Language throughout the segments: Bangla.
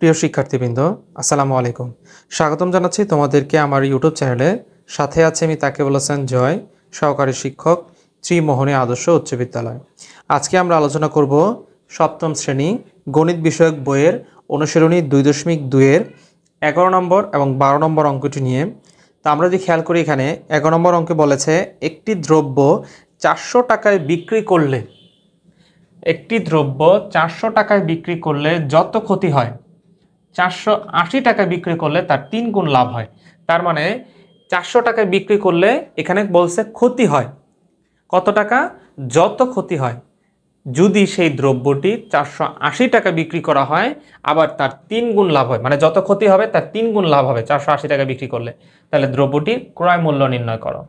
প্রিয় শিক্ষার্থীবৃন্দ, আসসালামু আলাইকুম। স্বাগতম জানাচ্ছি তোমাদেরকে আমার ইউটিউব চ্যানেলে। সাথে আছে আমি তাকিবুল হাসান জয়, সহকারী শিক্ষক, ত্রিমোহনী আদর্শ উচ্চ বিদ্যালয়। আজকে আমরা আলোচনা করব সপ্তম শ্রেণী গণিত বিষয়ক বইয়ের অনুশীলনী 2.2-এর 11 নম্বর এবং 12 নম্বর অঙ্কটি নিয়ে। তা আমরা যদি খেয়াল করি, এখানে 11 নম্বর অঙ্কে বলেছে একটি দ্রব্য 400 টাকায় বিক্রি করলে বিক্রি করলে যত ক্ষতি হয় 480 টাকায় বিক্রি করলে তার 3 গুণ লাভ হয়। তার মানে 400 টাকায় বিক্রি করলে এখানে বলছে ক্ষতি হয় কত টাকা? যত ক্ষতি হয়। যদি সেই দ্রব্যটি 480 টাকা বিক্রি করা হয়, আবার তার 3 গুণ লাভ হয়, মানে যত ক্ষতি হবে তার 3 গুণ লাভ হবে 480 টাকা বিক্রি করলে, তাহলে দ্রব্যটির ক্রয় মূল্য নির্ণয় করো।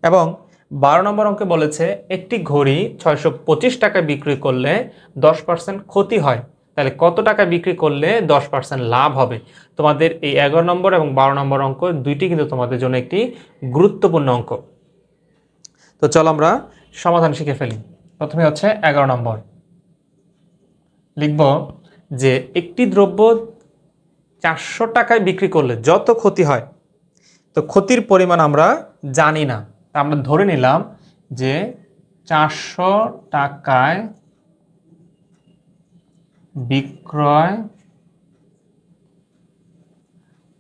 এবং 12 নম্বর অঙ্কে বলেছে একটি ঘড়ি 625 টাকা বিক্রি করলে 10% ক্ষতি হয়, তাহলে কত টাকা বিক্রি করলে 10% লাভ হবে। তোমাদের এই 11 নম্বর এবং 12 নম্বর অঙ্ক দুইটি কিন্তু তোমাদের জন্য একটি গুরুত্বপূর্ণ অঙ্ক। তো চলো আমরা সমাধান শিখে ফেলি। প্রথমে হচ্ছে 11 নম্বর, লিখব যে একটি দ্রব্য 400 টাকায় বিক্রি করলে যত ক্ষতি হয়, তো ক্ষতির পরিমাণ আমরা জানি না, আমরা ধরে নিলাম যে 400 টাকায় বিক্রয়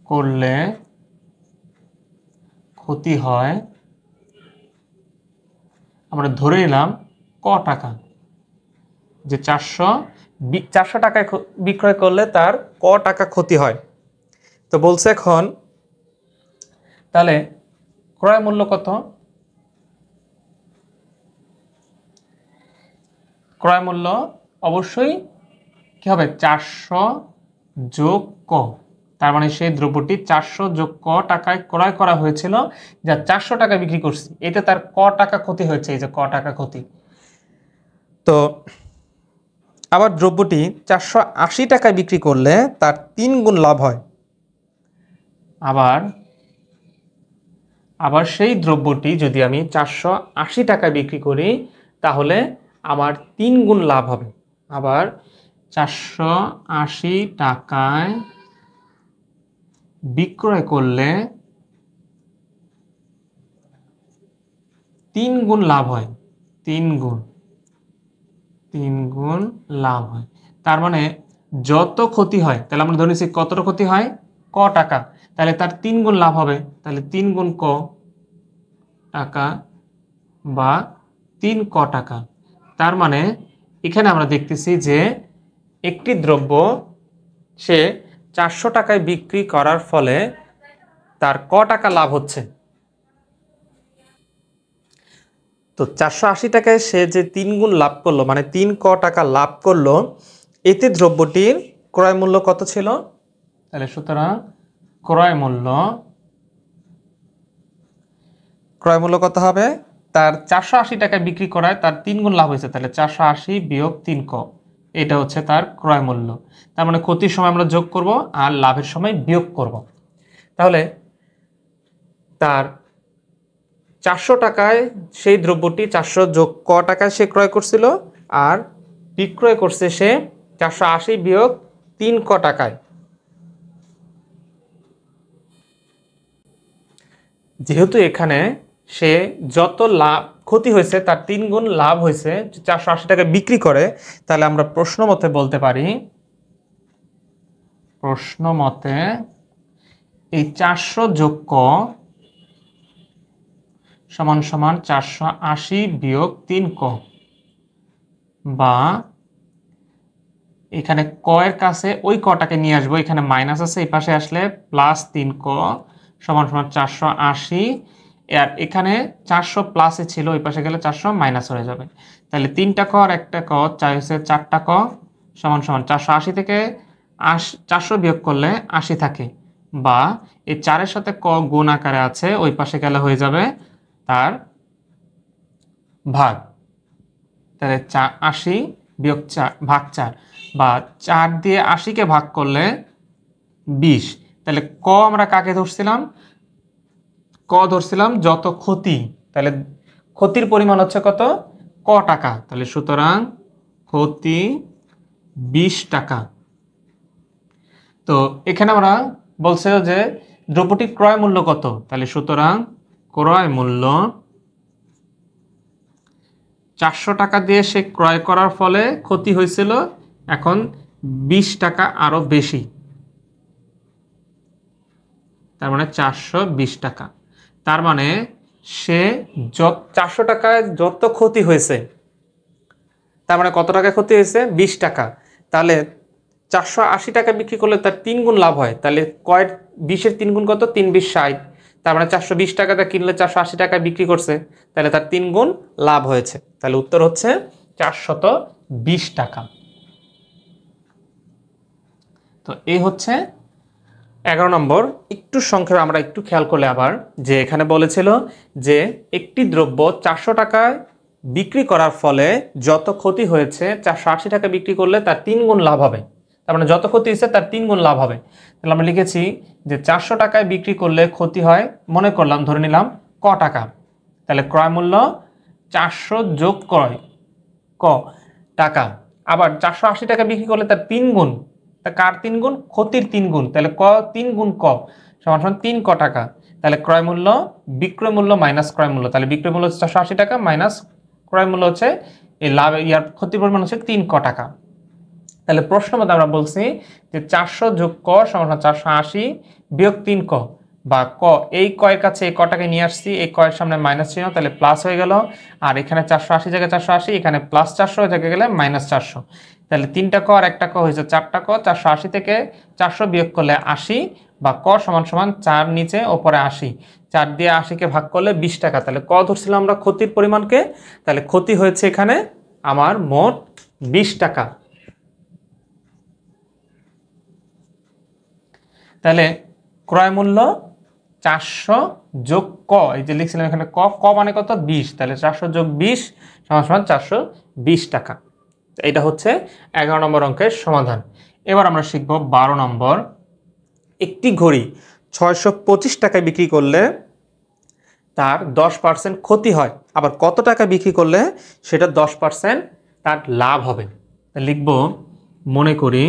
করলে ক্ষতি হয়, আমরা ধরে নিলাম ক টাকা, যে 400 টাকায় বিক্রয় করলে তার ক টাকা ক্ষতি হয়। তো বলছে এখন তাহলে ক্রয় মূল্য কত? ক্রয় মূল্য অবশ্যই কি হবে? 400 যোগ ক, তার মানে সেই দ্রব্যটি 400 যোগ ক টাকায় ক্রয় করা হয়েছিল, যা 400 টাকা বিক্রি করছি, এতে তার ক টাকা ক্ষতি হয়েছে, এই যে ক টাকা ক্ষতি। তো আবার দ্রব্যটি 480 টাকায় বিক্রি করলে তার 3 গুণ লাভ হয়। আবার সেই দ্রব্যটি যদি আমি 480 টাকায় বিক্রি করি, তাহলে আমার 3 গুণ লাভ হবে। আবার 480 টাকায় বিক্রয় করলে 3 গুণ লাভ হয়, 3 গুণ লাভ হয়। তার মানে যত ক্ষতি হয়, তাহলে আমরা ধরে নিচ্ছি কতটা ক্ষতি হয়? ক টাকা, তাহলে তার 3 গুণ লাভ হবে, তাহলে 3 গুণ ক টাকা বা 3 ক টাকা। তার মানে এখানে আমরা দেখতেছি যে একটি দ্রব্য সে 400 টাকায় বিক্রি করার ফলে তার ক টাকা লাভ হচ্ছে। তো 480 টাকায় সে যে 3 গুণ লাভ করলো, মানে 3 ক টাকা লাভ করলো, এতে দ্রব্যটির ক্রয় মূল্য কত ছিল? তাহলে সুতরাং ক্রয় মূল্য কত হবে? তার 480 টাকায় বিক্রি করায় তার 3 গুণ লাভ হয়েছে, তাহলে 480 বিয়োগ 3 ক, এটা হচ্ছে তার ক্রয় মূল্য। তার মানে ক্ষতির সময় আমরা যোগ করব আর লাভের সময় বিয়োগ করব। তাহলে তার 400 টাকায় সেই দ্রব্যটি 400 যোগ ক টাকায় সে ক্রয় করছিল, আর বিক্রয় করছে সে 480 বিয়োগ 3 ক টাকায়। যেহেতু এখানে সে যত লাভ ক্ষতি হয়েছে তার 3 গুণ লাভ হয়েছে, 480 টাকা বিক্রি করে, তাহলে আমরা প্রশ্ন মতে বলতে পারি, এই 400 যোগ ক সমান সমান 480 বিয়োগ 3 ক, বা এখানে ক এর কাছে ওই কটাকে নিয়ে আসবো, এখানে মাইনাস আছে, এই পাশে আসলে প্লাস 3 ক সমান সমান 480, আর এখানে 400 প্লাসে ছিল, ওই পাশে গেলে 400 মাইনাস হয়ে যাবে। তাহলে 3টা ক আর একটা ক, চাই হচ্ছে 4টা ক সমান সমান 480 থেকে 400 বিয়োগ করলে 80 থাকে, বা এই 4-এর সাথে ক গুণ আকারে আছে, ওই পাশে গেলে হয়ে যাবে তার ভাগ। তাহলে 80 বিয়োগ 4 ভাগ 4, বা 4 দিয়ে 80-কে ভাগ করলে 20। তাহলে ক আমরা কাকে ধরছিলাম? ক ধরছিলাম যত ক্ষতি, তাহলে ক্ষতির পরিমাণ হচ্ছে কত? ক টাকা, তাহলে সুতরাং ক্ষতি 20 টাকা। তো এখানে আমরা বলছে যে দ্রব্যটির ক্রয় মূল্য কত, তাহলে সুতরাং ক্রয় মূল্য 400 টাকা দিয়ে সে ক্রয় করার ফলে ক্ষতি হয়েছিল, এখন 20 টাকা আরো বেশি, তার মানে 420 টাকা। তার মানে সে 400 টাকায় যত ক্ষতি হয়েছে, তার মানে কত টাকা ক্ষতি হয়েছে? 20 টাকা। তাহলে 480 টাকা বিক্রি করলে তার 3 গুণ লাভ হয়। তাহলে 20-এর 3 গুণ কত? 3-20 60। তার মানে 420 টাকাতে কিনলে 480 টাকায় বিক্রি করছে, তাহলে তার 3 গুণ লাভ হয়েছে। তাহলে উত্তর হচ্ছে 420 টাকা। তো এই হচ্ছে 11 নম্বর। একটু সংক্ষেপে আমরা একটু খেয়াল করলে আবার, যে এখানে বলেছিল যে একটি দ্রব্য 400 টাকায় বিক্রি করার ফলে যত ক্ষতি হয়েছে 480 টাকা বিক্রি করলে তার 3 গুণ লাভ হবে। তার মানে যত ক্ষতি হয়েছে তার 3 গুণ লাভ হবে। তাহলে আমরা লিখেছি যে 400 টাকায় বিক্রি করলে ক্ষতি হয়, মনে করলাম, ধরে নিলাম ক টাকা। তাহলে ক্রয় মূল্য 400 যোগ ক্রয় ক টাকা। আবার 480 টাকা বিক্রি করলে তার 3 গুণ, তা কার 3 গুণ? ক্ষতির 3 গুণ। তাহলে ক 3 গুণ ক সমান 3 ক টাকা। তাহলে ক্রয় মূল্য বিক্রয় মূল্য মাইনাস ক্রয় মূল্য, তাহলে বিক্রয় মূল্য হচ্ছে 480 টাকা মাইনাস ক্রয় মূল্য হচ্ছে এই লাভ, ইয়ার ক্ষতির পরিমাণ হচ্ছে 3 ক টাকা। তাহলে প্রশ্ন মতে আমরা বলছি যে 400 যোগ ক সমান 480 বিয়োগ 3 ক, বা ক, এই কয়ের কাছে এই কটাকে নিয়ে আসছি, এই কয়ের সামনে মাইনাস চিহ্ন, তাহলে প্লাস হয়ে গেল। আর এখানে 480 জায়গায় 480, এখানে প্লাস 400 জায়গায় গেলে মাইনাস 400। তাহলে 3টা ক আর একটা ক হয়েছে 4টা ক। 480 থেকে 400 বিয়োগ করলে 80, বা ক সমান সমান 4 নিচে ওপরে 80, 4 দিয়ে 80কে ভাগ করলে 20 টাকা। তাহলে ক ধরছিলাম আমরা ক্ষতির পরিমাণকে, তাহলে ক্ষতি হয়েছে এখানে আমার মোট 20 টাকা। তাহলে ক্রয় মূল্য 400 যোগ ক, এই যে লিখছিলাম এখানে ক, ক মানে কত? 20। তাহলে 400 যোগ 20 সমান সমান 420 টাকা। এটা হচ্ছে 11 নম্বর অঙ্কের সমাধান। এবার আমরা শিখব 12 নম্বর। একটি ঘড়ি 625 টাকায় বিক্রি করলে তার 10% ক্ষতি হয়, আবার কত টাকা বিক্রি করলে সেটা 10% তার লাভ হবে। লিখব, মনে করি,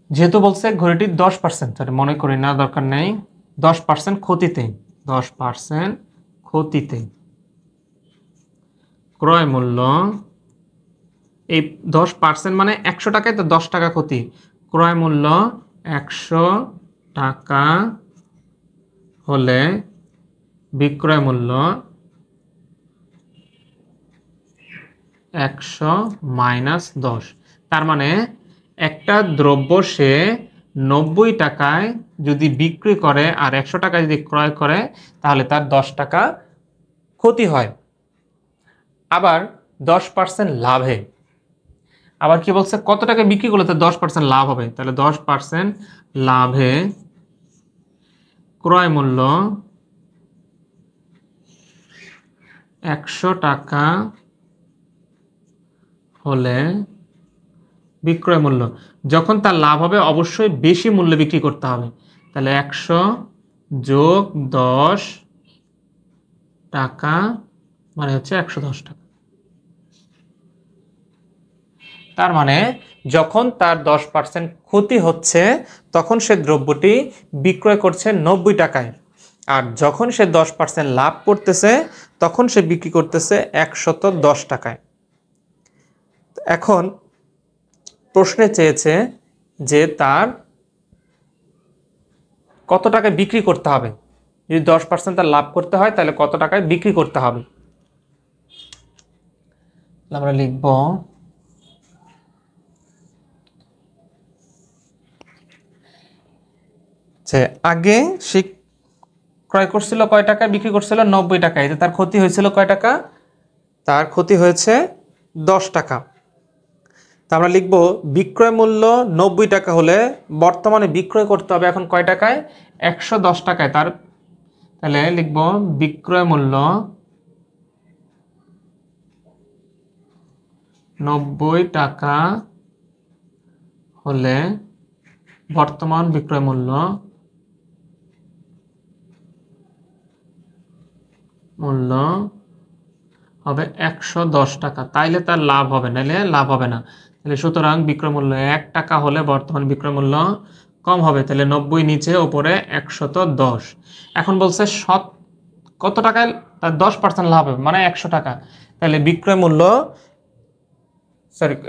যেহেতু বলছে ঘড়িটির 10%, তাহলে মনে করি না, দরকার নেই, 10% ক্ষতিতে, 10% ক্ষতিতে ক্রয় মূল্য, এই 10% মানে 100 টাকায় তো 10 টাকা ক্ষতি, ক্রয় মূল্য 100 টাকা হলে বিক্রয় মূল্য 100 মাইনাস 10। তার মানে একটা দ্রব্য সে 90 টাকায় যদি বিক্রি করে আর 100 টাকায় যদি ক্রয় করে, তাহলে তার 10 টাকা ক্ষতি হয়, আবার 10% লাভে। আবার কি বলছে? কত টাকা বিক্রি করলে তার 10% লাভ হবে। তাহলে 10% লাভে ক্রয় মূল্য 100 টাকা হলে বিক্রয় মূল্য, যখন তার লাভ হবে অবশ্যই বেশি মূল্যে বিক্রি করতে হবে। তাহলে 100 যোগ 10 টাকা মানে হচ্ছে 110 টাকা। তার মানে যখন তার 10% ক্ষতি হচ্ছে তখন সে দ্রব্যটি বিক্রয় করছে 90 টাকায়, আর যখন সে 10% লাভ করতেছে তখন সে বিক্রি করতেছে 110 টাকায়। এখন প্রশ্নে চেয়েছে যে তার কত টাকায় বিক্রি করতে হবে। যদি 10% তার লাভ করতে হয় তাহলে কত টাকায় বিক্রি করতে হবে। আমরা লিখব, যে আগে সে ক্রয় করছিল কয় টাকায়, বিক্রি করছিল 90 টাকায়, এতে তার ক্ষতি হয়েছিল কয় টাকা? তার ক্ষতি হয়েছে 10 টাকা। তা আমরা লিখব বিক্রয় মূল্য 90 টাকা হলে বর্তমানে বিক্রয় করতে হবে এখন কয় টাকায়? 110 টাকায়। তাহলে লিখব বিক্রয় মূল্য 90 টাকা হলে বর্তমান বিক্রয় মূল্য হবে 110 টাকা। তাইলে তার লাভ হবে, নাইলে লাভ হবে না। তাহলে সুতরাং বিক্রয় মূল্য 1 টাকা হলে বর্তমান বিক্রয় মূল্য কম হবে। তাহলে 90 নিচে উপরে 110। এখন বলছে কত টাকায় তার 10% লাভ হবে, মানে 100 টাকা। তাহলে বিক্রয় মূল্য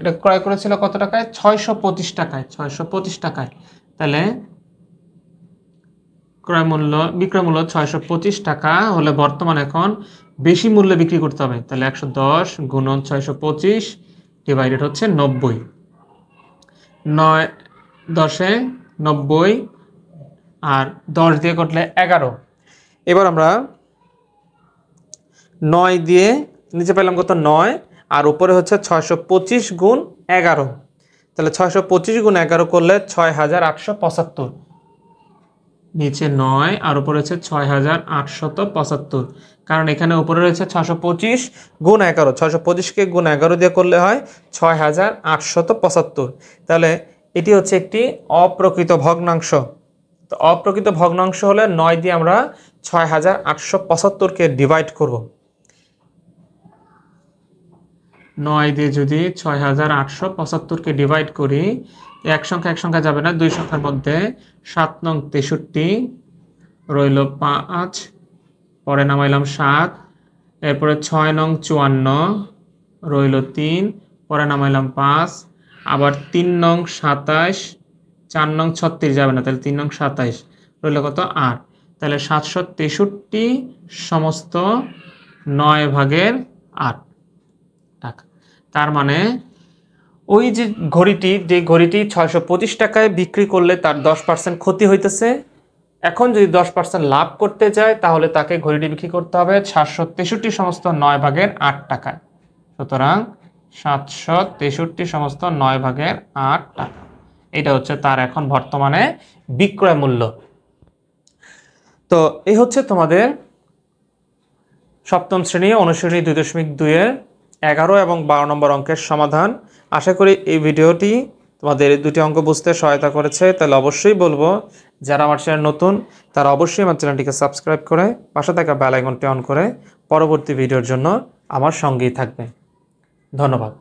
এটা ক্রয় করেছিল কত টাকায়? 625 টাকায়। 625 টাকায়। তাহলে বিক্রয় মূল্য 625 টাকা হলে বর্তমানে এখন বেশি মূল্যে বিক্রি করতে হবে। তাহলে 110 গুণন 625 ডিভাইডেড হচ্ছে 90। 9 10 90 আর 10 দিয়ে কাটলে 11। এবার আমরা 9 দিয়ে নিচে পেলাম কত? 9 আর উপরে হচ্ছে 625 গুণ 11। তাহলে 625 গুণ 11 করলে 6875। নিচে 9 আর উপরে হচ্ছে 6875, কারণ এখানে উপরে রয়েছে 625 গুণ 11। 625কে গুণ 11 দিয়ে করলে হয় 6875। তাহলে এটি হচ্ছে একটি অপ্রকৃত ভগ্নাংশ। তো অপ্রকৃত ভগ্নাংশ হলে 9 দিয়ে আমরা 6875কে ডিভাইড করব। 9 দিয়ে যদি 6875কে ডিভাইড করি, এক সংখ্যা যাবে না, দুই সংখ্যার মধ্যে 7 নং 63 রইল 5, পরে নামাইলাম 7, এরপরে 6 নং 54 রইল 3, পরে নামাইলাম 5, আবার 3 নং 27, 4 নং 36 যাবে না, তাহলে 3 নং 27 রইল কত? 8। তাহলে 763 সমস্ত 9/8 টাকা। তার মানে ওই যে ঘড়িটি 625 টাকায় বিক্রি করলে তার 10% ক্ষতি হইতেছে। এখন যদি 10% লাভ করতে যায় তাহলে তাকে ঘড়িটি বিক্রি করতে হবে 763 সমস্ত 9/8 টাকায়। সুতরাং 763 সমস্ত 9/8 টাকা, এটা হচ্ছে তার এখন বর্তমানে বিক্রয় মূল্য। তো এই হচ্ছে তোমাদের সপ্তম শ্রেণী অনুশীলনী 2.2 এর 11 এবং 12 নম্বর অঙ্কের সমাধান। আশা করি এই ভিডিওটি তোমাদের দুটি অঙ্ক বুঝতে সহায়তা করেছে। তাহলে অবশ্যই বলবো, যারা আমার চ্যানেল নতুন তারা অবশ্যই আমার চ্যানেলটিকে সাবস্ক্রাইব করে পাশে থাকা বেল আইকনটি অন করে পরবর্তী ভিডিওর জন্য আমার সঙ্গেই থাকবে। ধন্যবাদ।